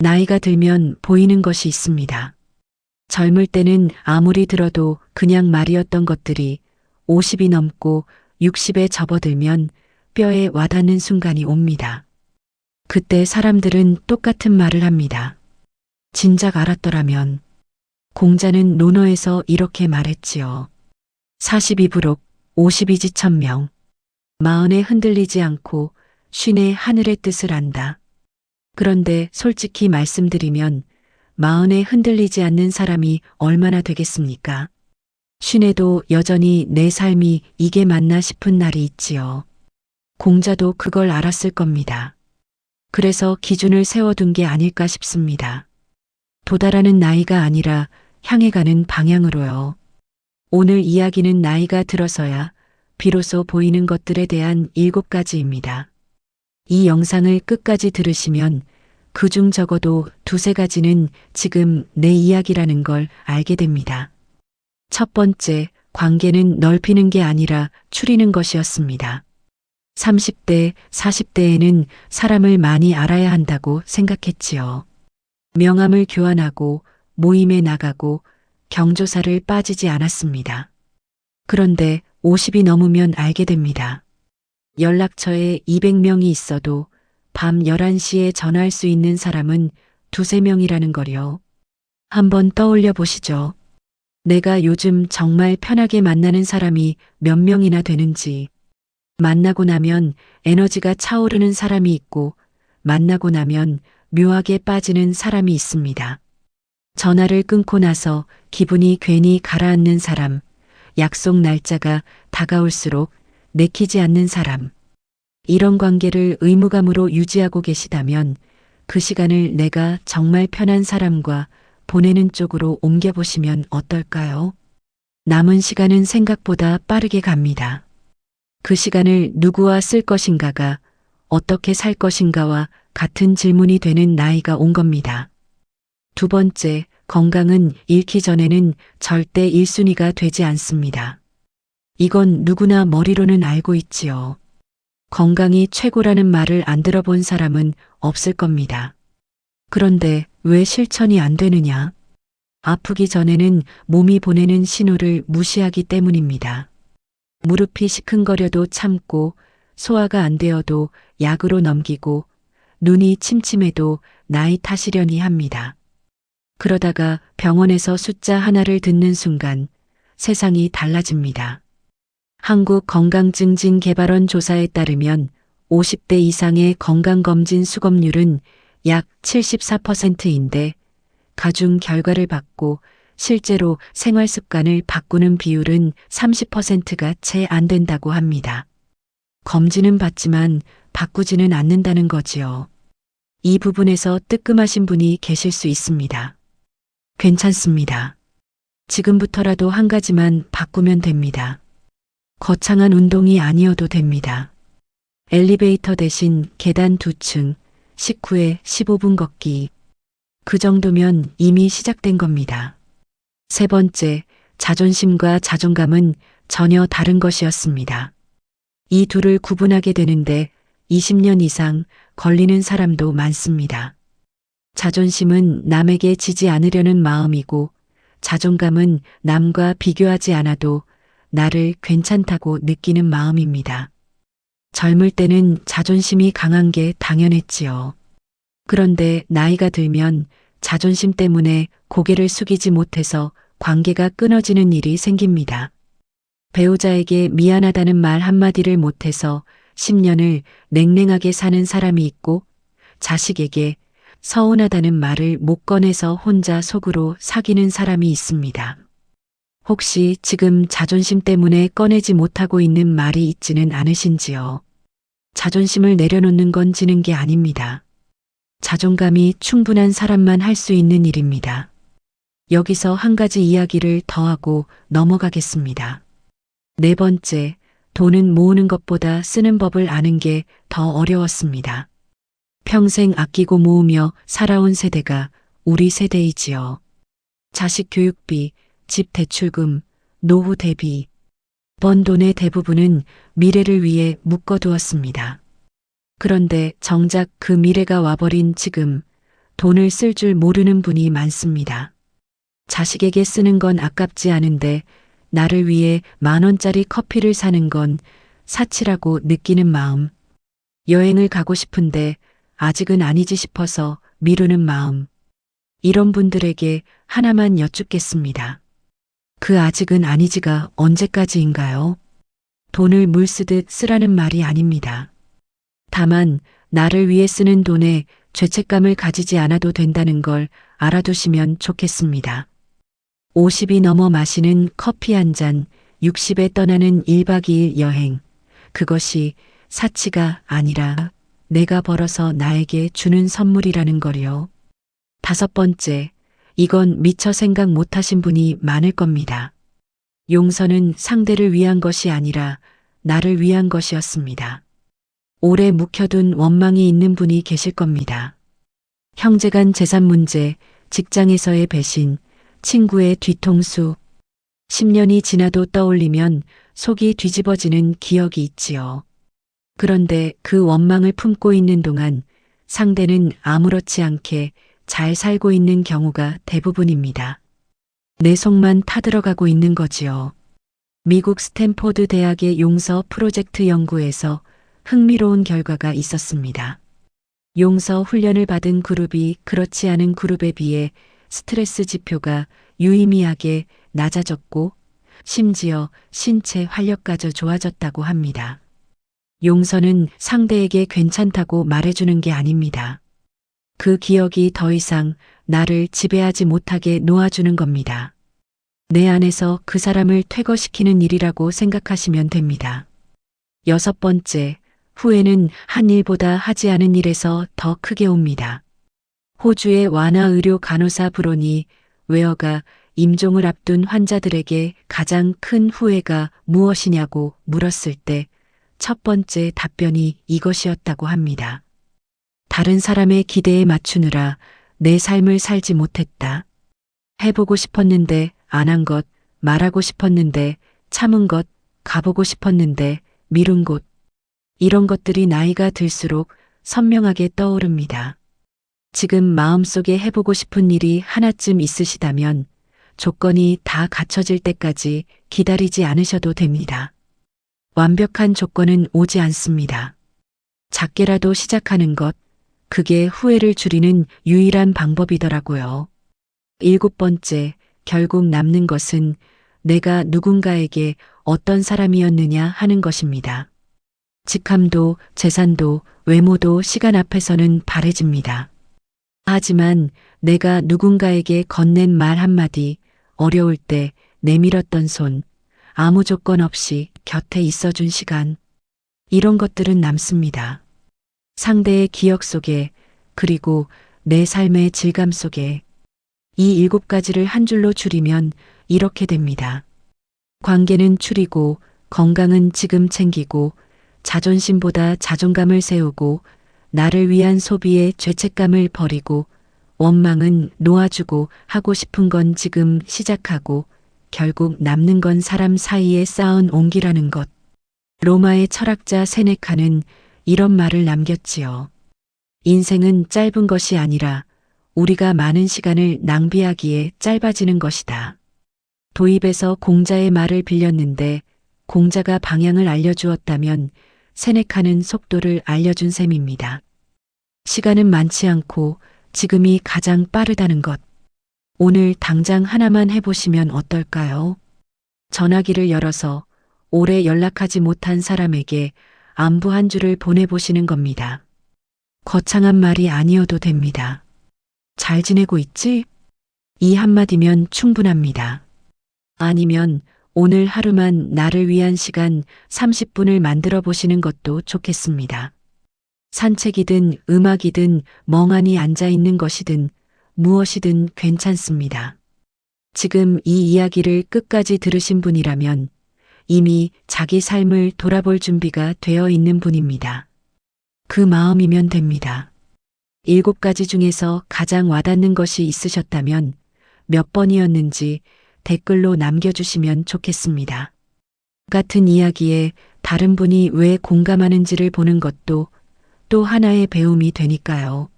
나이가 들면 보이는 것이 있습니다. 젊을 때는 아무리 들어도 그냥 말이었던 것들이 50이 넘고 60에 접어들면 뼈에 와닿는 순간이 옵니다. 그때 사람들은 똑같은 말을 합니다. 진작 알았더라면. 공자는 논어에서 이렇게 말했지요. 42부록 52지 천명. 마흔에 흔들리지 않고 쉰에 하늘의 뜻을 안다. 그런데 솔직히 말씀드리면 마흔에 흔들리지 않는 사람이 얼마나 되겠습니까? 쉰에도 여전히 내 삶이 이게 맞나 싶은 날이 있지요. 공자도 그걸 알았을 겁니다. 그래서 기준을 세워둔 게 아닐까 싶습니다. 도달하는 나이가 아니라 향해 가는 방향으로요. 오늘 이야기는 나이가 들어서야 비로소 보이는 것들에 대한 7가지입니다. 이 영상을 끝까지 들으시면 그중 적어도 2-3가지는 지금 내 이야기라는 걸 알게 됩니다. 첫 번째, 관계는 넓히는 게 아니라 추리는 것이었습니다. 30대, 40대에는 사람을 많이 알아야 한다고 생각했지요. 명함을 교환하고 모임에 나가고 경조사를 빠지지 않았습니다. 그런데 50이 넘으면 알게 됩니다. 연락처에 200명이 있어도 밤 11시에 전화할 수 있는 사람은 2-3명이라는 거요. 한번 떠올려 보시죠. 내가 요즘 정말 편하게 만나는 사람이 몇 명이나 되는지. 만나고 나면 에너지가 차오르는 사람이 있고 만나고 나면 묘하게 빠지는 사람이 있습니다. 전화를 끊고 나서 기분이 괜히 가라앉는 사람, 약속 날짜가 다가올수록 내키지 않는 사람. 이런 관계를 의무감으로 유지하고 계시다면 그 시간을 내가 정말 편한 사람과 보내는 쪽으로 옮겨보시면 어떨까요? 남은 시간은 생각보다 빠르게 갑니다. 그 시간을 누구와 쓸 것인가가 어떻게 살 것인가와 같은 질문이 되는 나이가 온 겁니다. 두 번째, 건강은 잃기 전에는 절대 1순위가 되지 않습니다. 이건 누구나 머리로는 알고 있지요. 건강이 최고라는 말을 안 들어본 사람은 없을 겁니다. 그런데 왜 실천이 안 되느냐? 아프기 전에는 몸이 보내는 신호를 무시하기 때문입니다. 무릎이 시큰거려도 참고 소화가 안 되어도 약으로 넘기고 눈이 침침해도 나이 탓이려니 합니다. 그러다가 병원에서 숫자 하나를 듣는 순간 세상이 달라집니다. 한국건강증진개발원 조사에 따르면 50대 이상의 건강검진 수검률은 약 74%인데 가중 결과를 받고 실제로 생활습관을 바꾸는 비율은 30%가 채 안 된다고 합니다. 검진은 받지만 바꾸지는 않는다는 거지요. 이 부분에서 뜨끔하신 분이 계실 수 있습니다. 괜찮습니다. 지금부터라도 한 가지만 바꾸면 됩니다. 거창한 운동이 아니어도 됩니다. 엘리베이터 대신 계단 2층, 식후에 15분 걷기. 그 정도면 이미 시작된 겁니다. 세 번째, 자존심과 자존감은 전혀 다른 것이었습니다. 이 둘을 구분하게 되는데 20년 이상 걸리는 사람도 많습니다. 자존심은 남에게 지지 않으려는 마음이고 자존감은 남과 비교하지 않아도 나를 괜찮다고 느끼는 마음입니다. 젊을 때는 자존심이 강한 게 당연했지요. 그런데 나이가 들면 자존심 때문에 고개를 숙이지 못해서 관계가 끊어지는 일이 생깁니다. 배우자에게 미안하다는 말 한마디를 못해서 10년을 냉랭하게 사는 사람이 있고 자식에게 서운하다는 말을 못 꺼내서 혼자 속으로 사귀는 사람이 있습니다. 혹시 지금 자존심 때문에 꺼내지 못하고 있는 말이 있지는 않으신지요? 자존심을 내려놓는 건 지는 게 아닙니다. 자존감이 충분한 사람만 할 수 있는 일입니다. 여기서 한 가지 이야기를 더하고 넘어가겠습니다. 네 번째, 돈은 모으는 것보다 쓰는 법을 아는 게 더 어려웠습니다. 평생 아끼고 모으며 살아온 세대가 우리 세대이지요. 자식 교육비, 집 대출금, 노후 대비. 번 돈의 대부분은 미래를 위해 묶어두었습니다. 그런데 정작 그 미래가 와버린 지금 돈을 쓸 줄 모르는 분이 많습니다. 자식에게 쓰는 건 아깝지 않은데 나를 위해 10,000원짜리 커피를 사는 건 사치라고 느끼는 마음. 여행을 가고 싶은데 아직은 아니지 싶어서 미루는 마음. 이런 분들에게 하나만 여쭙겠습니다. 그 아직은 아니지가 언제까지인가요? 돈을 물 쓰듯 쓰라는 말이 아닙니다. 다만 나를 위해 쓰는 돈에 죄책감을 가지지 않아도 된다는 걸 알아두시면 좋겠습니다. 50이 넘어 마시는 커피 한 잔, 60에 떠나는 1박 2일 여행. 그것이 사치가 아니라 내가 벌어서 나에게 주는 선물이라는 거요. 5번째, 이건 미처 생각 못하신 분이 많을 겁니다. 용서는 상대를 위한 것이 아니라 나를 위한 것이었습니다. 오래 묵혀둔 원망이 있는 분이 계실 겁니다. 형제간 재산 문제, 직장에서의 배신, 친구의 뒤통수. 10년이 지나도 떠올리면 속이 뒤집어지는 기억이 있지요. 그런데 그 원망을 품고 있는 동안 상대는 아무렇지 않게 잘 살고 있는 경우가 대부분입니다. 내 속만 타들어가고 있는 거지요. 미국 스탠포드 대학의 용서 프로젝트 연구에서 흥미로운 결과가 있었습니다. 용서 훈련을 받은 그룹이 그렇지 않은 그룹에 비해 스트레스 지표가 유의미하게 낮아졌고 심지어 신체 활력까지 좋아졌다고 합니다. 용서는 상대에게 괜찮다고 말해주는 게 아닙니다. 그 기억이 더 이상 나를 지배하지 못하게 놓아주는 겁니다. 내 안에서 그 사람을 퇴거시키는 일이라고 생각하시면 됩니다. 6번째, 후회는 한 일보다 하지 않은 일에서 더 크게 옵니다. 호주의 완화 의료 간호사 브로니 웨어가 임종을 앞둔 환자들에게 가장 큰 후회가 무엇이냐고 물었을 때 첫 번째 답변이 이것이었다고 합니다. 다른 사람의 기대에 맞추느라 내 삶을 살지 못했다. 해보고 싶었는데 안 한 것, 말하고 싶었는데 참은 것, 가보고 싶었는데 미룬 곳. 이런 것들이 나이가 들수록 선명하게 떠오릅니다. 지금 마음속에 해보고 싶은 일이 하나쯤 있으시다면 조건이 다 갖춰질 때까지 기다리지 않으셔도 됩니다. 완벽한 조건은 오지 않습니다. 작게라도 시작하는 것, 그게 후회를 줄이는 유일한 방법이더라고요. 7번째, 결국 남는 것은 내가 누군가에게 어떤 사람이었느냐 하는 것입니다. 직함도 재산도 외모도 시간 앞에서는 바래집니다. 하지만 내가 누군가에게 건넨 말 한마디, 어려울 때 내밀었던 손, 아무 조건 없이 곁에 있어준 시간, 이런 것들은 남습니다. 상대의 기억 속에 그리고 내 삶의 질감 속에 이 7가지를 한 줄로 줄이면 이렇게 됩니다. 관계는 추리고 건강은 지금 챙기고 자존심보다 자존감을 세우고 나를 위한 소비에 죄책감을 버리고 원망은 놓아주고 하고 싶은 건 지금 시작하고 결국 남는 건 사람 사이에 쌓은 온기라는 것. 로마의 철학자 세네카는 이런 말을 남겼지요. 인생은 짧은 것이 아니라 우리가 많은 시간을 낭비하기에 짧아지는 것이다. 도입에서 공자의 말을 빌렸는데 공자가 방향을 알려주었다면 세네카는 속도를 알려준 셈입니다. 시간은 많지 않고 지금이 가장 빠르다는 것. 오늘 당장 하나만 해보시면 어떨까요? 전화기를 열어서 오래 연락하지 못한 사람에게 안부 한 줄을 보내보시는 겁니다. 거창한 말이 아니어도 됩니다. 잘 지내고 있지? 이 한마디면 충분합니다. 아니면 오늘 하루만 나를 위한 시간 30분을 만들어 보시는 것도 좋겠습니다. 산책이든 음악이든 멍하니 앉아 있는 것이든 무엇이든 괜찮습니다. 지금 이 이야기를 끝까지 들으신 분이라면 이미 자기 삶을 돌아볼 준비가 되어 있는 분입니다. 그 마음이면 됩니다. 7가지 중에서 가장 와닿는 것이 있으셨다면 몇 번이었는지 댓글로 남겨주시면 좋겠습니다. 같은 이야기에 다른 분이 왜 공감하는지를 보는 것도 또 하나의 배움이 되니까요.